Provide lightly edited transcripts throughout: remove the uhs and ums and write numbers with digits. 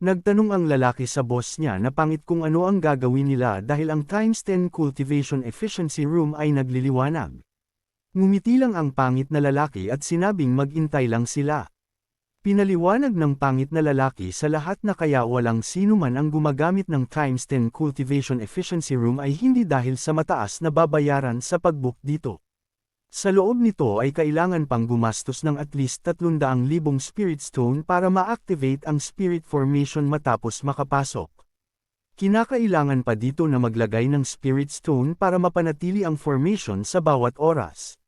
Nagtanong ang lalaki sa boss niya na pangit kung ano ang gagawin nila dahil ang times 10 cultivation efficiency room ay nagliliwanag. Ngumiti lang ang pangit na lalaki at sinabing mag-intay lang sila. Pinaliwanag ng pangit na lalaki sa lahat na kaya walang sino man ang gumagamit ng times 10 cultivation efficiency room ay hindi dahil sa mataas na babayaran sa pag-book dito. Sa loob nito ay kailangan pang gumastos ng at least 300,000 spirit stone para ma-activate ang spirit formation matapos makapasok. Kinakailangan pa dito na maglagay ng spirit stone para mapanatili ang formation sa bawat oras.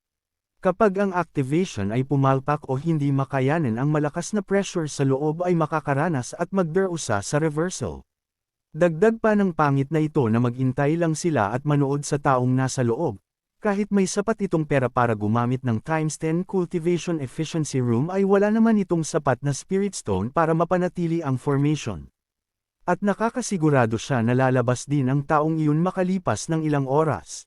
Kapag ang activation ay pumalpak o hindi makayanin ang malakas na pressure sa loob ay makakaranas at magderusa sa reversal. Dagdag pa ng pangit na ito na magintay lang sila at manood sa taong nasa loob. Kahit may sapat itong pera para gumamit ng times 10 cultivation efficiency room ay wala naman itong sapat na spirit stone para mapanatili ang formation. At nakakasigurado siya na lalabas din ang taong iyon makalipas ng ilang oras.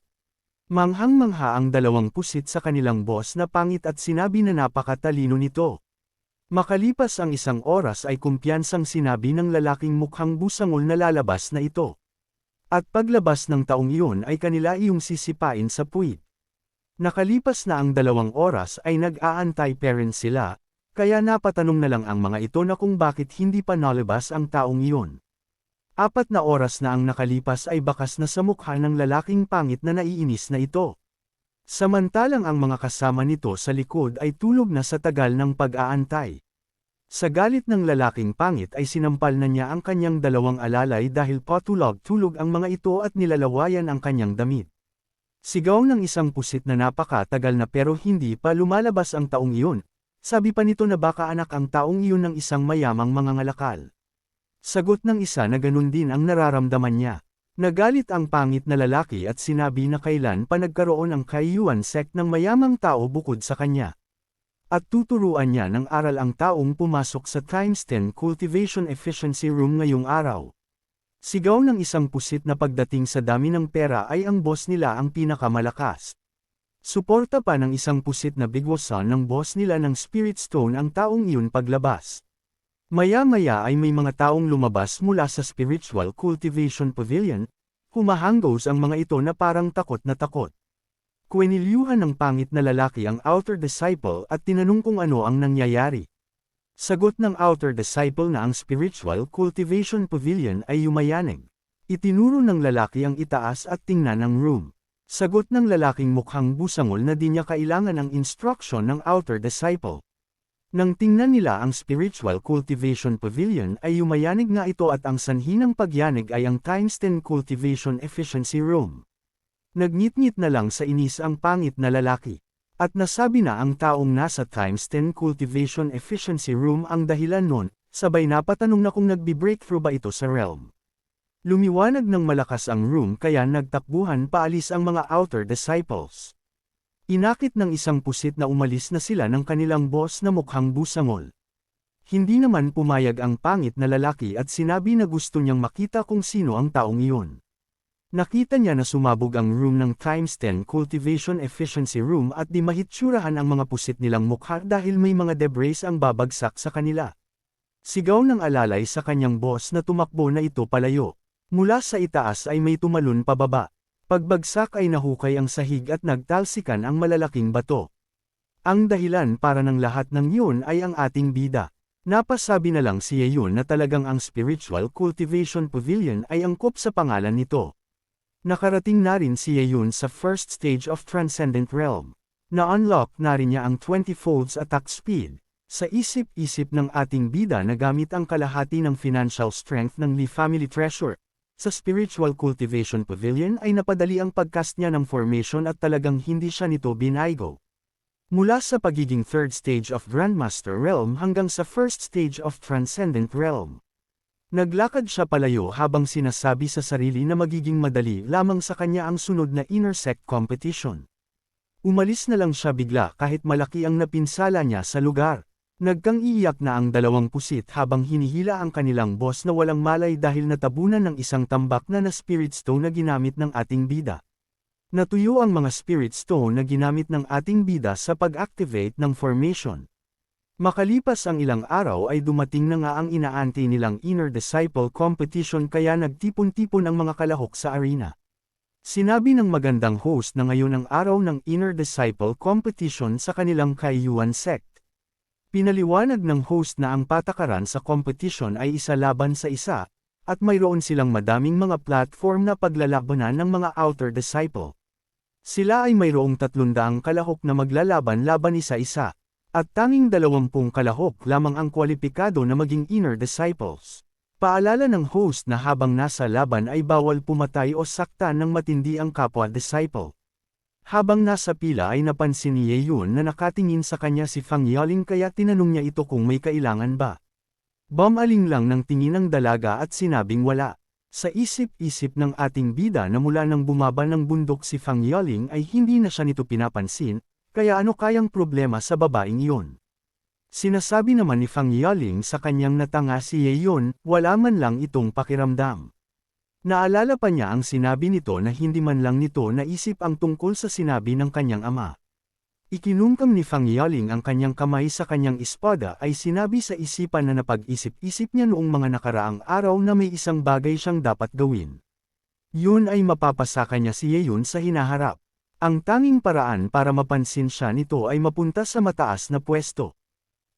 Manghang-mangha ang dalawang pusit sa kanilang boss na pangit at sinabi na napakatalino nito. Makalipas ang isang oras ay kumpiyansang sinabi ng lalaking mukhang busangol na lalabas na ito. At paglabas ng taong iyon ay kanila iyong sisipain sa puwit. Nakalipas na ang 2 oras ay nag-aantay parents sila, kaya napatanong na lang ang mga ito na kung bakit hindi pa nalabas ang taong iyon. 4 na oras na ang nakalipas ay bakas na sa mukha ng lalaking pangit na naiinis na ito. Samantalang ang mga kasama nito sa likod ay tulog na sa tagal ng pag-aantay. Sa galit ng lalaking pangit ay sinampal na niya ang kanyang 2 alalay dahil patulog-tulog ang mga ito at nilalawayan ang kanyang damit. Sigaw ng isang pusit na napakatagal na pero hindi pa lumalabas ang taong iyon. Sabi pa nito na baka anak ang taong iyon ng isang mayamang mangangalakal. Sagot ng isa na ganun din ang nararamdaman niya. Nagalit ang pangit na lalaki at sinabi na kailan pa nagkaroon ang Kaiyuan sect ng mayamang tao bukod sa kanya. At tuturuan niya ng aral ang taong pumasok sa times 10 cultivation efficiency room ngayong araw. Sigaw ng isang pusit na pagdating sa dami ng pera ay ang boss nila ang pinakamalakas. Suporta pa ng isang pusit na bigwasan ng boss nila ng spirit stone ang taong iyon paglabas. Maya-maya ay may mga taong lumabas mula sa spiritual cultivation pavilion, humahanggos ang mga ito na parang takot na takot. Kuwenilyuhan ng pangit na lalaki ang outer disciple at tinanong kung ano ang nangyayari. Sagot ng outer disciple na ang spiritual cultivation pavilion ay yumayanig. Itinuro ng lalaki ang itaas at tingnan ang room. Sagot ng lalaking mukhang busangol na di niya kailangan ng instruction ng outer disciple. Nang tingnan nila ang spiritual cultivation pavilion ay yumayanig nga ito at ang sanhi ng pagyanig ay ang times 10 cultivation efficiency room. Nagngit-ngit na lang sa inis ang pangit na lalaki. At nasabi na ang taong nasa times 10 cultivation efficiency room ang dahilan nun, sabay napatanong na kung nagbi-breakthrough ba ito sa realm. Lumiwanag ng malakas ang room kaya nagtakbuhan paalis ang mga outer disciples. Inakit ng isang pusit na umalis na sila ng kanilang boss na mukhang busangol. Hindi naman pumayag ang pangit na lalaki at sinabi na gusto niyang makita kung sino ang taong iyon. Nakita niya na sumabog ang room ng times 10 cultivation efficiency room at di mahitsurahan ang mga pusit nilang mukha dahil may mga debris ang babagsak sa kanila. Sigaw ng alalay sa kanyang boss na tumakbo na ito palayo. Mula sa itaas ay may tumalon pababa. Pagbagsak ay nahukay ang sahig at nagtalsikan ang malalaking bato. Ang dahilan para ng lahat ng yun ay ang ating bida. Napasabi na lang si Yeyun na talagang ang spiritual cultivation pavilion ay angkop sa pangalan nito. Nakarating na rin si Yeyun sa first stage of transcendent realm. Na-unlock na rin niya ang 20 folds attack speed. Sa isip-isip ng ating bida na gamit ang kalahati ng financial strength ng Lee Family Treasure. Sa Spiritual Cultivation Pavilion ay napadali ang pagcast niya ng formation at talagang hindi siya nito binaygo. Mula sa pagiging third stage of Grandmaster Realm hanggang sa first stage of Transcendent Realm. Naglakad siya palayo habang sinasabi sa sarili na magiging madali lamang sa kanya ang sunod na inner sect competition. Umalis na lang siya bigla kahit malaki ang napinsala niya sa lugar. Nagkang-iiyak na ang dalawang pusit habang hinihila ang kanilang boss na walang malay dahil natabunan ng isang tambak na spirit stone na ginamit ng ating bida. Natuyo ang mga spirit stone na ginamit ng ating bida sa pag-activate ng formation. Makalipas ang ilang araw ay dumating na nga ang inaantay nilang Inner Disciple Competition kaya nagtipon-tipon ang mga kalahok sa arena. Sinabi ng magandang host na ngayon ang araw ng Inner Disciple Competition sa kanilang Kaiyuan sect. Pinaliwanag ng host na ang patakaran sa competition ay isa laban sa isa, at mayroon silang madaming mga platform na paglalabanan ng mga outer disciple. Sila ay mayroong 300 kalahok na maglalaban-laban isa-isa, at tanging 20 kalahok lamang ang kwalipikado na maging inner disciples. Paalala ng host na habang nasa laban ay bawal pumatay o saktan ng matindi ang kapwa disciple. Habang nasa pila ay napansin ni Yeyun na nakatingin sa kanya si Fang Yaling kaya tinanong niya ito kung may kailangan ba. Bumaling lang ng tingin ng dalaga at sinabing wala. Sa isip-isip ng ating bida na mula nang bumaba ng bundok si Fang Yaling ay hindi na siya nito pinapansin, kaya ano kayang problema sa babaeng iyon? Sinasabi naman ni Fang Yaling sa kanyang natanga si Yeyun, wala man lang itong pakiramdam. Naalala pa niya ang sinabi nito na hindi man lang nito naisip ang tungkol sa sinabi ng kanyang ama. Ikinungkam ni Fang Yaling ang kanyang kamay sa kanyang espada ay sinabi sa isipan na napag-isip-isip niya noong mga nakaraang araw na may isang bagay siyang dapat gawin. Yun ay mapapasaka niya si Yeyun sa hinaharap. Ang tanging paraan para mapansin siya nito ay mapunta sa mataas na pwesto.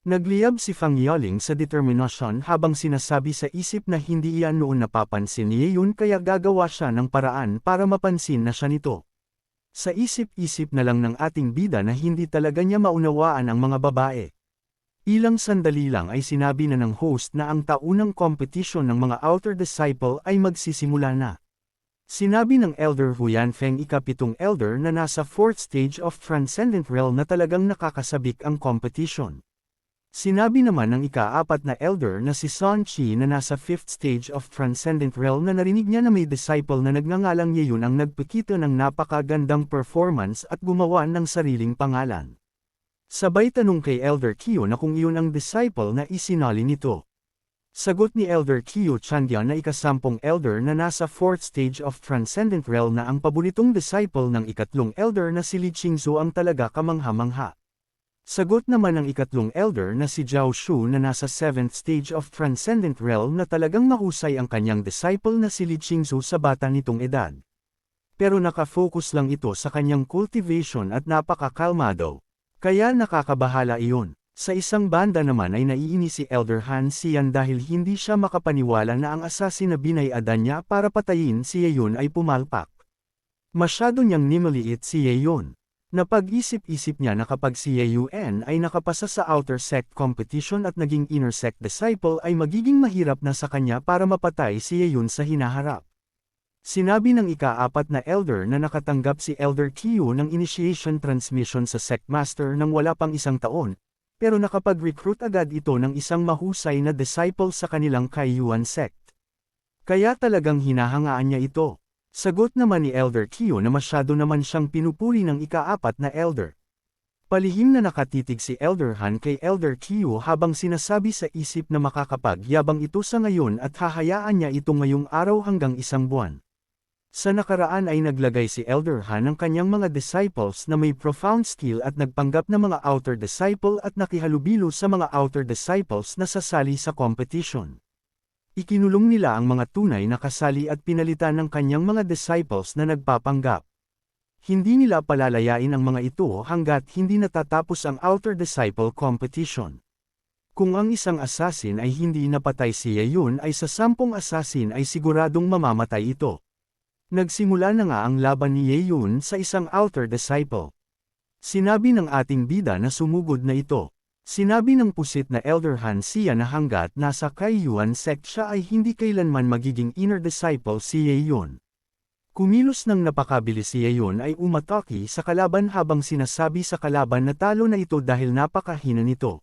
Nagliyab si Fang Yaling sa determinasyon habang sinasabi sa isip na hindi iyan noon napapansin ni Yeyun kaya gagawa siya ng paraan para mapansin na siya nito. Sa isip-isip na lang ng ating bida na hindi talaga niya maunawaan ang mga babae. Ilang sandali lang ay sinabi na ng host na ang taunang competition ng mga outer disciple ay magsisimula na. Sinabi ng Elder Huyan Feng ikapitong elder na nasa 4th stage of Transcendent Realm na talagang nakakasabik ang competition. Sinabi naman ng ika-4 na elder na si Son Chi na nasa 5th stage of Transcendent Realm na narinig niya na may disciple na nagngangalang Yeyun ang nagpakita ng napakagandang performance at gumawa ng sariling pangalan. Sabay tanong kay Elder Kiyo na kung iyon ang disciple na isinali nito. Sagot ni Elder Kiyo Chandian na ika-10 elder na nasa 4th stage of Transcendent Realm na ang paboritong disciple ng ika-3 elder na si Li Qingzu ang talaga kamangha-mangha. Sagot naman ng ika-3 elder na si Zhao Shu na nasa 7th stage of Transcendent Realm na talagang mahusay ang kanyang disciple na si Li Qingzu sa bata nitong edad. Pero nakafocus lang ito sa kanyang cultivation at napakakalmado. Kaya nakakabahala iyon. Sa isang banda naman ay naiinis si Elder Han Xian dahil hindi siya makapaniwala na ang assassin na binayadan niya para patayin si Yeyun ay pumalpak. Masyado niyang nimaliit si Yeyun. Napag-isip-isip niya na kapag si Yeyun ay nakapasa sa outer sect competition at naging inner sect disciple ay magiging mahirap na sa kanya para mapatay si Yeyun sa hinaharap. Sinabi ng ika-4 na elder na nakatanggap si Elder Kiyo ng initiation transmission sa sect master nang wala pang 1 taon, pero nakapag-recruit agad ito ng isang mahusay na disciple sa kanilang Kaiyuan sect. Kaya talagang hinahangaan niya ito. Sagot naman ni Elder Kiyo na masyado naman siyang pinupuri ng ika-4 na elder. Palihim na nakatitig si Elder Han kay Elder Kiyo habang sinasabi sa isip na makakapagyabang ito sa ngayon at hahayaan niya ito ngayong araw hanggang 1 buwan. Sa nakaraan ay naglagay si Elder Han ng kanyang mga disciples na may profound skill at nagpanggap na mga outer disciple at nakihalubilo sa mga outer disciples na sasali sa competition. Ikinulong nila ang mga tunay na kasali at pinalitan ng kanyang mga disciples na nagpapanggap. Hindi nila palalayain ang mga ito hanggat hindi natatapos ang outer disciple competition. Kung ang isang assassin ay hindi napatay si Yeyun ay sa 10 assassin ay siguradong mamamatay ito. Nagsimula na nga ang laban ni Yeyun sa isang outer disciple. Sinabi ng ating bida na sumugod na ito. Sinabi ng pusit na Elder Han Xian na hanggat nasa Kaiyuan sect siya ay hindi kailanman magiging inner disciple si Yeyun. Kumilos ng napakabilis si Yeyun ay umatake sa kalaban habang sinasabi sa kalaban na talo na ito dahil napakahina nito.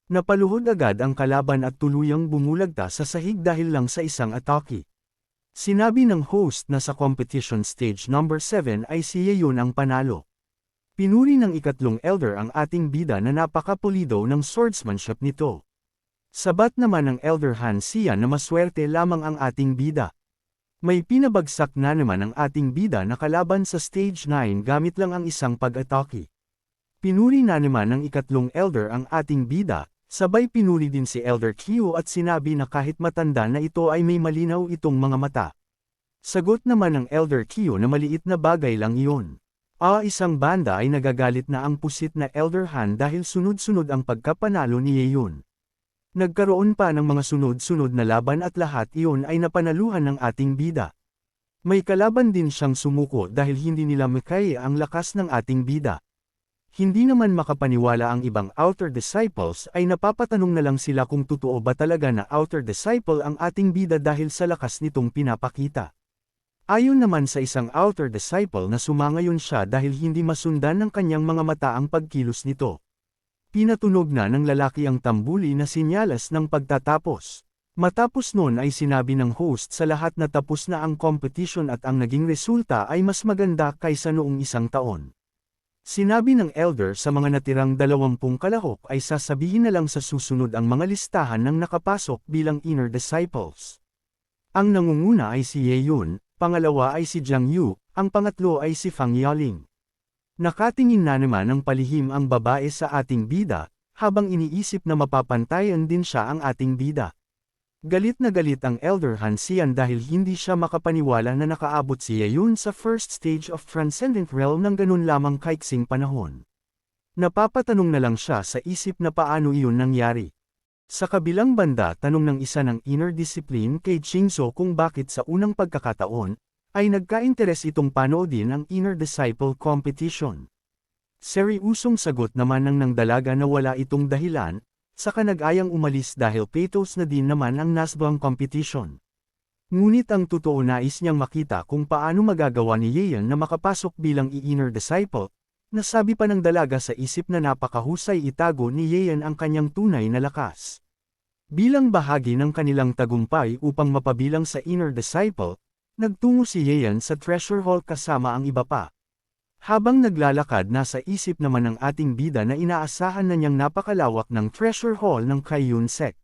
Napaluhod agad ang kalaban at tuluyang bumulagta sa sahig dahil lang sa isang atake. Sinabi ng host na sa competition stage number 7 ay si Yeyun ang panalo. Pinuri ng ika-3 elder ang ating bida na napakapulido ng swordsmanship nito. Sabat naman ng Elder Han Xian na maswerte lamang ang ating bida. May pinabagsak na naman ang ating bida na kalaban sa stage 9 gamit lang ang isang pag-atake. Pinuri na naman ng ikatlong elder ang ating bida, sabay pinuri din si Elder Q at sinabi na kahit matanda na ito ay may malinaw itong mga mata. Sagot naman ng Elder Q na maliit na bagay lang iyon. Isang banda ay nagagalit na ang pusit na Elder Han dahil sunod-sunod ang pagkapanalo ni Yeon. Nagkaroon pa ng mga sunod-sunod na laban at lahat iyon ay napanaluhan ng ating bida. May kalaban din siyang sumuko dahil hindi nila makaya ang lakas ng ating bida. Hindi naman makapaniwala ang ibang outer disciples ay napapatanong na lang sila kung totoo ba talaga na outer disciple ang ating bida dahil sa lakas nitong pinapakita. Ayon naman sa isang outer disciple na sumangayon siya dahil hindi masundan ng kanyang mga mata ang pagkilos nito. Pinatunog na ng lalaki ang tambuli na sinyalas ng pagtatapos. Matapos nun ay sinabi ng host sa lahat na tapos na ang competition at ang naging resulta ay mas maganda kaysa noong isang taon. Sinabi ng elder sa mga natirang 20 kalahok ay sasabihin na lang sa susunod ang mga listahan ng nakapasok bilang inner disciples. Ang nangunguna ay si Yeon, pangalawa ay si Jiang Yu, ang pangatlo ay si Fang Yaling. Nakatingin na naman ng palihim ang babae sa ating bida, habang iniisip na mapapantayan din siya ang ating bida. Galit na galit ang Elder Han Xian dahil hindi siya makapaniwala na nakaabot si Yeon sa first stage of Transcendent Realm ng ganun lamang kaiksing panahon. Napapatanong na lang siya sa isip na paano iyon nangyari. Sa kabilang banda tanong ng isa ng inner discipline kay Chingso kung bakit sa unang pagkakataon, ay nagka-interes itong panoodin ang inner disciple competition. Seriusong sagot naman ng dalaga na wala itong dahilan, saka nag-ayang umalis dahil patos na din naman ang nasbang competition. Ngunit ang totoo nais niyang makita kung paano magagawa ni Yeon na makapasok bilang inner disciple, nasabi pa ng dalaga sa isip na napakahusay itago ni Yeon ang kanyang tunay na lakas. Bilang bahagi ng kanilang tagumpay upang mapabilang sa inner disciple, nagtungo si Yeon sa treasure hall kasama ang iba pa. Habang naglalakad nasa isip naman ng ating bida na inaasahan na niyang napakalawak ng treasure hall ng Kaiyun sect.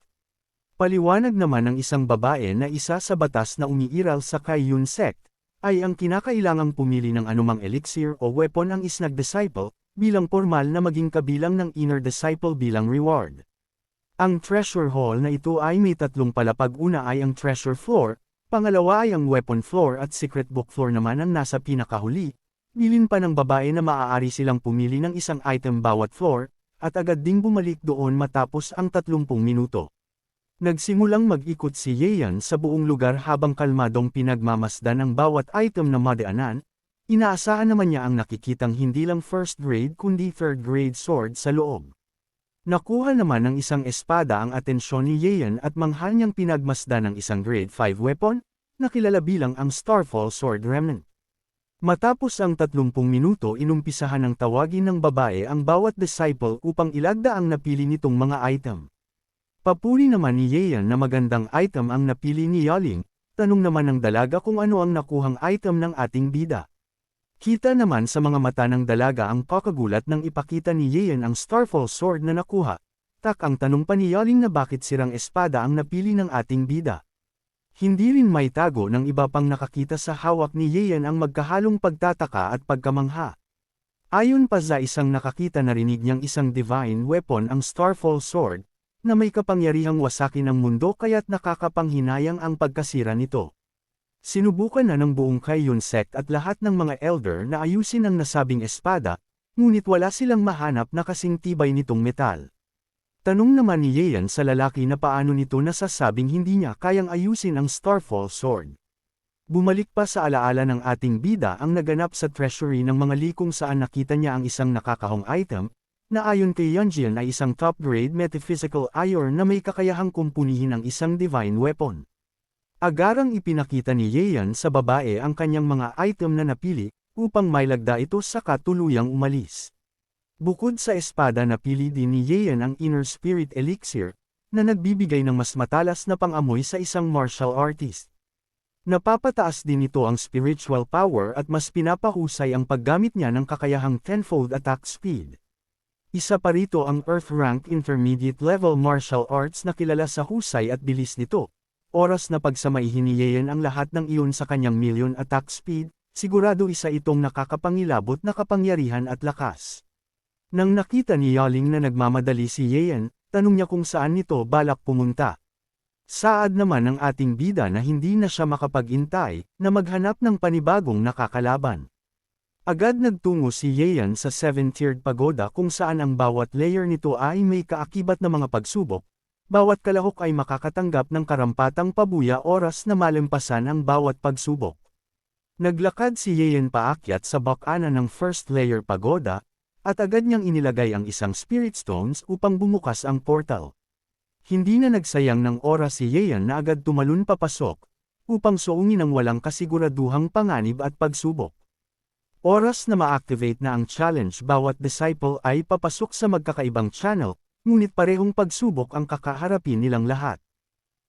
Paliwanag naman ng isang babae na isa sa batas na umiiral sa Kaiyun sect, ay ang kinakailangang pumili ng anumang elixir o weapon ang isnag disciple, bilang formal na maging kabilang ng inner disciple bilang reward. Ang treasure hall na ito ay may tatlong palapag, una ay ang treasure floor, pangalawa ay ang weapon floor at secret book floor naman ang nasa pinakahuli. Bilin pa ng babae na maaari silang pumili ng isang item bawat floor, at agad ding bumalik doon matapos ang 30 minuto. Nagsimulang mag-ikot si Yeon sa buong lugar habang kalmadong pinagmamasdan ang bawat item na madaanan. Inaasahan naman niya ang nakikitang hindi lang first grade kundi third grade sword sa loob. Nakuha naman ng isang espada ang atensyon ni Yeon at manghal niyang pinagmasdan ng isang grade 5 weapon, na kilala bilang ang Starfall Sword Remnant. Matapos ang 30 minuto inumpisahan ng tawagin ng babae ang bawat disciple upang ilagda ang napili nitong mga item. Papuri naman ni Yeon na magandang item ang napili ni Yaling, tanong naman ng dalaga kung ano ang nakuhang item ng ating bida. Kita naman sa mga mata ng dalaga ang kakagulat nang ipakita ni Yeon ang Starfall Sword na nakuha. Ang tanong pa ni Yaling na bakit sirang espada ang napili ng ating bida. Hindi rin may tago ng iba pang nakakita sa hawak ni Yeon ang magkahalong pagtataka at pagkamangha. Ayon pa sa isang nakakita narinig niyang isang divine weapon ang Starfall Sword, na may kapangyarihang wasakin ang mundo kaya't nakakapanghinayang ang pagkasira nito. Sinubukan na ng buong Kaiyun sect at lahat ng mga elder na ayusin ang nasabing espada, ngunit wala silang mahanap na kasing tibay nitong metal. Tanong naman ni Yeon sa lalaki na paano nito nasasabing hindi niya kayang ayusin ang Starfall Sword. Bumalik pa sa alaala ng ating bida ang naganap sa treasury ng mga likong saan nakita niya ang isang nakakahong item, na ayon kay Yeonjin ay isang top-grade metaphysical iron na may kakayahang kumpunihin ang isang divine weapon. Agarang ipinakita ni Yeon sa babae ang kanyang mga item na napili, upang mailagda ito sa katuluyang umalis. Bukod sa espada napili din ni Yeon ang Inner Spirit Elixir, na nagbibigay ng mas matalas na pang-amoy sa isang martial artist. Napapataas din ito ang spiritual power at mas pinapahusay ang paggamit niya ng kakayahang tenfold attack speed. Isa pa rito ang Earth Rank Intermediate Level Martial Arts na kilala sa husay at bilis nito. Oras na pagsamaihin ni Yeon ang lahat ng iyon sa kanyang million attack speed, sigurado isa itong nakakapangilabot na kapangyarihan at lakas. Nang nakita ni Yaling na nagmamadali si Yeon, tanong niya kung saan nito balak pumunta. Saad naman ng ating bida na hindi na siya makapag-intay, na maghanap ng panibagong nakakalaban. Agad nagtungo si Yeon sa 7-tiered pagoda kung saan ang bawat layer nito ay may kaakibat na mga pagsubok. Bawat kalahok ay makakatanggap ng karampatang pabuya oras na malampasan ang bawat pagsubok. Naglakad si Yeon paakyat sa bakana ng first layer pagoda, at agad niyang inilagay ang isang spirit stones upang bumukas ang portal. Hindi na nagsayang ng oras si Yeon na agad tumalon papasok, upang suungin ang walang kasiguraduhang panganib at pagsubok. Oras na ma-activate na ang challenge, bawat disciple ay papasok sa magkakaibang channel, ngunit parehong pagsubok ang kakaharapin nilang lahat.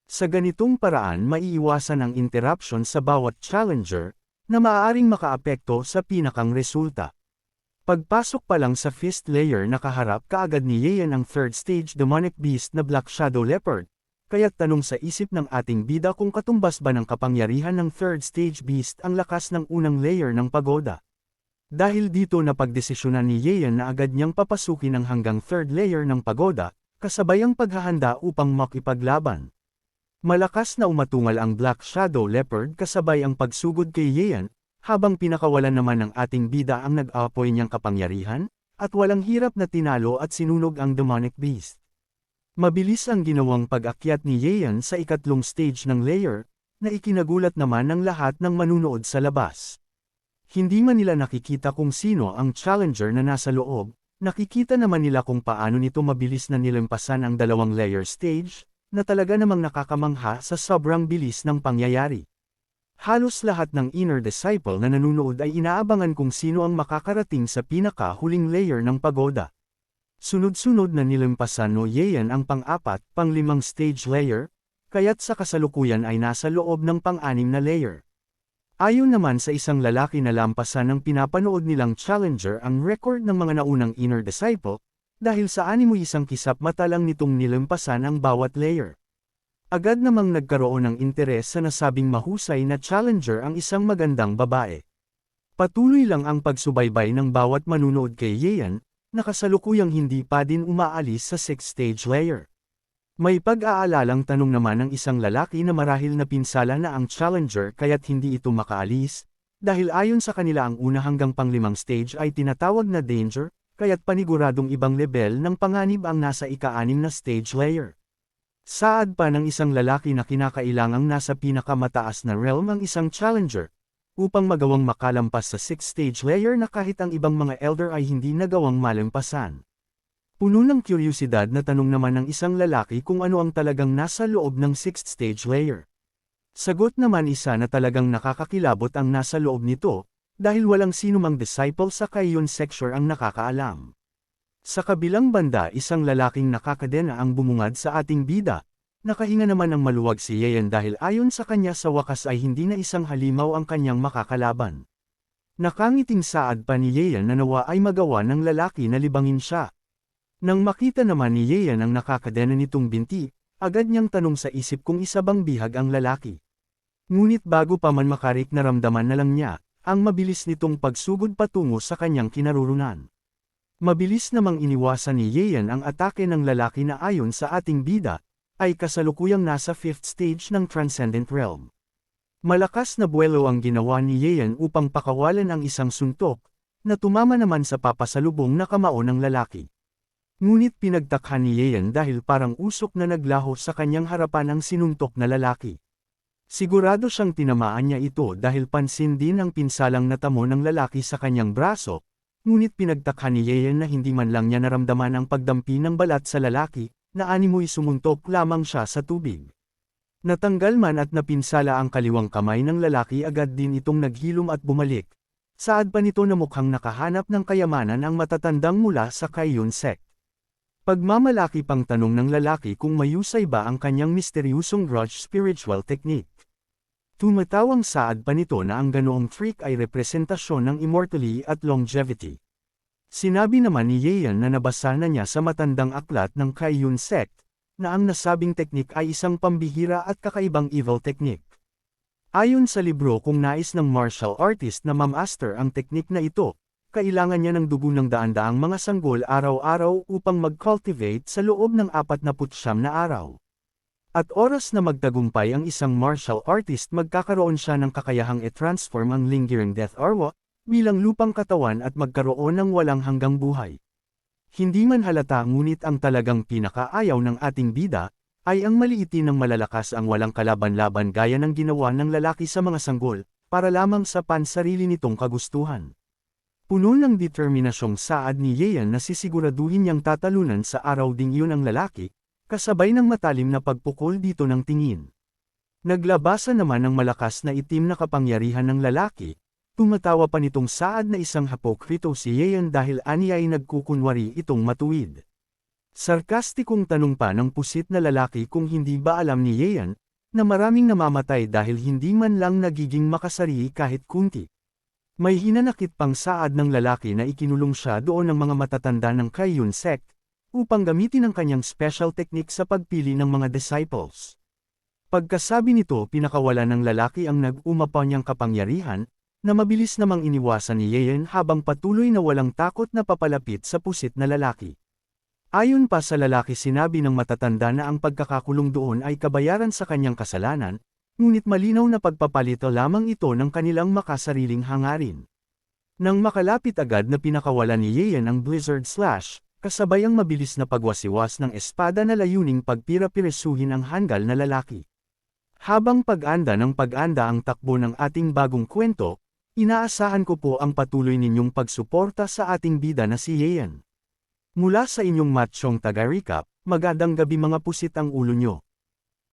Sa ganitong paraan maiiwasan ang interruption sa bawat challenger, na maaaring makaapekto sa pinakang resulta. Pagpasok pa lang sa fifth layer nakaharap kaagad ni Yeon ang third stage demonic beast na Black Shadow Leopard, kaya't tanong sa isip ng ating bida kung katumbas ba ng kapangyarihan ng third stage beast ang lakas ng unang layer ng pagoda. Dahil dito napagdesisyonan ni Yeon na agad niyang papasukin ang hanggang third layer ng pagoda, kasabay ang paghahanda upang makipaglaban. Malakas na umatungal ang Black Shadow Leopard kasabay ang pagsugod kay Yeon, habang pinakawalan naman ng ating bida ang nag-aapoy niyang kapangyarihan, at walang hirap na tinalo at sinunog ang demonic beast. Mabilis ang ginawang pag-akyat ni Yeon sa ikatlong stage ng layer, na ikinagulat naman ng lahat ng manunood sa labas. Hindi man nila nakikita kung sino ang challenger na nasa loob, nakikita naman nila kung paano nito mabilis na nilampasan ang dalawang layer stage, na talaga namang nakakamangha sa sobrang bilis ng pangyayari. Halos lahat ng inner disciple na nanunood ay inaabangan kung sino ang makakarating sa pinaka-huling layer ng pagoda. Sunod-sunod na nilampasan ni Yeon ang pang-4, pang-5 stage layer, kaya't sa kasalukuyan ay nasa loob ng pang-6 na layer. Ayon naman sa isang lalaki na lampasan ng pinapanood nilang challenger ang record ng mga naunang inner disciple, dahil sa 61 kisap mata lang nitong nilampasan ang bawat layer. Agad namang nagkaroon ng interes sa nasabing mahusay na challenger ang isang magandang babae. Patuloy lang ang pagsubaybay ng bawat manunood kay Yeon, na kasalukuyang hindi pa din umaalis sa 6th stage layer. May pag-aalalang tanong naman ng isang lalaki na marahil napinsala na ang challenger kaya't hindi ito makaalis, dahil ayon sa kanila ang una hanggang pang-5 stage ay tinatawag na danger, kaya't paniguradong ibang level ng panganib ang nasa ika-6 na stage layer. Saad pa ng isang lalaki na kinakailangang nasa pinakamataas na realm ang isang challenger, upang magawang makalampas sa 6th stage layer na kahit ang ibang mga elder ay hindi nagawang malampasan. Puno ng kuryosidad na tanong naman ng isang lalaki kung ano ang talagang nasa loob ng 6th stage layer. Sagot naman isa na talagang nakakakilabot ang nasa loob nito, dahil walang sinumang disciple sa Kaiyon sector ang nakakaalam. Sa kabilang banda isang lalaking nakakadena ang bumungad sa ating bida, nakahinga naman ng maluwag si Yeon dahil ayon sa kanya sa wakas ay hindi na isang halimaw ang kanyang makakalaban. Nakangiting saad pa ni Yeon na nawa ay magawa ng lalaki na libangin siya. Nang makita naman ni Yeon ang nakakadena nitong binti, agad niyang tanong sa isip kung isa bang bihag ang lalaki. Ngunit bago pa man makarik naramdaman na lang niya, ang mabilis nitong pagsugod patungo sa kanyang kinarurunan. Mabilis namang iniwasan ni Yeon ang atake ng lalaki na ayon sa ating bida, ay kasalukuyang nasa 5th stage ng Transcendent Realm. Malakas na buwelo ang ginawa ni Yeon upang pakawalan ang isang suntok, na tumama naman sa papasalubong na kamao ng lalaki. Ngunit pinagtakhan ni Yeon dahil parang usok na naglaho sa kanyang harapan ang sinuntok na lalaki. Sigurado siyang tinamaan niya ito dahil pansin din ang pinsalang natamo ng lalaki sa kanyang braso, ngunit pinagtakhan ni Yeon na hindi man lang niya naramdaman ang pagdampi ng balat sa lalaki, na animoy sumuntok lamang siya sa tubig. Natanggal man at napinsala ang kaliwang kamay ng lalaki agad din itong naghilom at bumalik. Saad pa nito na mukhang nakahanap ng kayamanan ang matatandang mula sa Kaiyon sect. Pagmamalaki pang tanong ng lalaki kung mayusay ba ang kanyang misteryusong grudge spiritual technique. Tumatawang saad pa nito na ang ganoong trick ay representasyon ng immortality at longevity. Sinabi naman ni Yeon na nabasa na niya sa matandang aklat ng Kaiyon sect, na ang nasabing teknik ay isang pambihira at kakaibang evil technique. Ayon sa libro kung nais ng martial artist na mamaster ang teknik na ito, kailangan niya ng dugo ng daan-daang mga sanggol araw-araw upang mag-cultivate sa loob ng 49 na araw. At oras na magtagumpay ang isang martial artist magkakaroon siya ng kakayahang i-transform ang lingering death arrow bilang lupang katawan at magkaroon ng walang hanggang buhay. Hindi man halata ngunit ang talagang pinakaayaw ng ating bida, ay ang maliitin ng malalakas ang walang kalaban-laban gaya ng ginawa ng lalaki sa mga sanggol, para lamang sa pansarili nitong kagustuhan. Puno ng determinasyong saad ni Yeon na sisiguraduhin niyang tatalunan sa araw ding iyon ang lalaki, kasabay ng matalim na pagpukol dito ng tingin. Naglabasa naman ng malakas na itim na kapangyarihan ng lalaki, tumatawa pa nitong saad na isang hapokrito si Yeon dahil aniya ay nagkukunwari itong matuwid. Sarkastikong tanong pa ng pusit na lalaki kung hindi ba alam ni Yeon, na maraming namamatay dahil hindi man lang nagiging makasari kahit kunti. May hinanakit pang saad ng lalaki na ikinulong siya doon ng mga matatanda ng Kaiyun sect, upang gamitin ang kanyang special technique sa pagpili ng mga disciples. Pagkasabi nito pinakawala ng lalaki ang nag-umapa niyang kapangyarihan, na mabilis namang iniwasan ni Yeon habang patuloy na walang takot na papalapit sa pusit na lalaki. Ayon pa sa lalaki sinabi ng matatanda na ang pagkakakulong doon ay kabayaran sa kanyang kasalanan, ngunit malinaw na pagpapalito lamang ito ng kanilang makasariling hangarin. Nang makalapit agad na pinakawala ni Yeon ang Blizzard Slash, kasabay ang mabilis na pagwasiwas ng espada na layuning pagpira-piresuhin ang hanggal na lalaki. Habang pag-anda ng pag-anda ang takbo ng ating bagong kwento, inaasahan ko po ang patuloy ninyong pagsuporta sa ating bida na si Yeon. Mula sa inyong matsyong taga-recap, magandang gabi mga pusit ang ulo nyo.